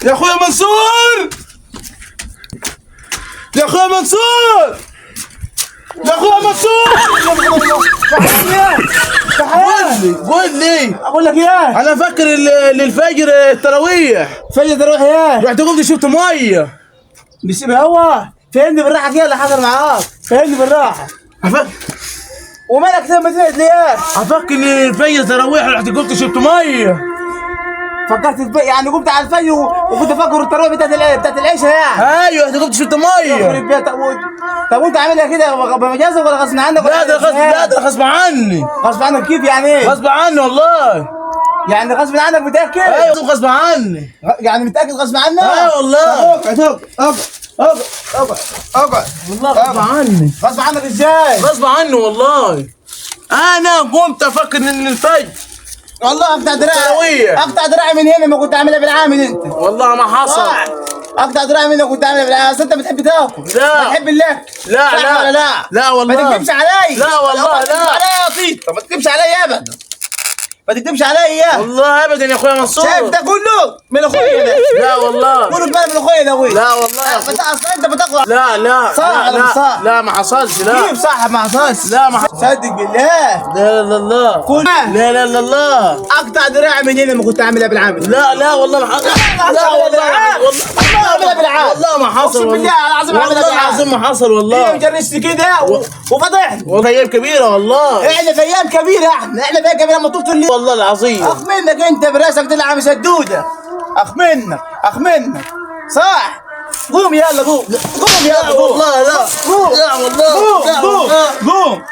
يا اخويا منصور، يا اخويا منصور، يا اخويا منصور. قول لي اقول لك ايه؟ انا فاكر للفجر التراويح. فجأة تروح ايه؟ رحت قمت شفت ميه. نسيبها هو فهمني بالراحه كده اللي حصل معاك، فهمني بالراحه. ومالك زي ما تقعد ليه؟ افكر الفجر تراويح رحت قمت شفت ميه. فكرت يعني قمت على الفجر وكنت فاكر التراويح بتاعت العشاء يعني. ايوه رحت قمت شفت ميه. يخرب بيت ابوك. طب وانت عاملها كده بمجازك ولا غصب عنك؟ لا ده غصب، لا ده غصب عني. غصب عنك كيف يعني ايه؟ غصب عني والله. يعني غصب عنك متأكد؟ ايوه غصب عني. يعني متأكد غصب عنك؟ ايوه والله. اقعد اقعد والله غصب عني. غصب عنك ازاي؟ غصب عني والله. انا قمت افكر ان الفجر والله اقطع دراعي، تراويح. اقطع دراعي من هنا ما كنت عاملها بالعامل انت. والله ما حصل. اقطع دراعي منك كنت عاملها بالعامل. اصل انت بتحب تاكل. لا. بتحب اللك. لا صح لا ولا لا؟ لا والله. ما تكذبش علي. لا والله ما تكذبش لا. علي يا طيطة، ما تكذبش علي ابدا. ما تكذبش علي. والله ابدا يا اخويا منصور. شايف ده كله من اخويا ده. لا والله. كله كمان من اخويا ده وين؟ لا والله. اصلا انت بتقرا. لا لا صح لا ولا مش صح؟ لا ما حصلش. لا كيف صح ما حصلش؟ لا ما حصلش. صدق بالله. لا لا لا قول لا لا لا لا. اقطع دراعي من هنا ما كنت عاملها بالعامل. لا لا والله ما حصل. لا والله عاملها بالعامل. والله ما حصل. اقسم بالله العظيم عاملها والله بالعامل. العظيم ما حصل هي والله. مجرشت كده وفضحني. والله ايام كبيره والله. احنا في ايام كبيره، احنا في ايام كبيره لما طولت الليل. والله العظيم. اخ منك انت براسك طلع مسدوده. اخ منك، اخ منك. صح. قوم يلا قوم، قوم يلا قوم. والله لا. قوم لا والله. قوم لا قوم والله. قوم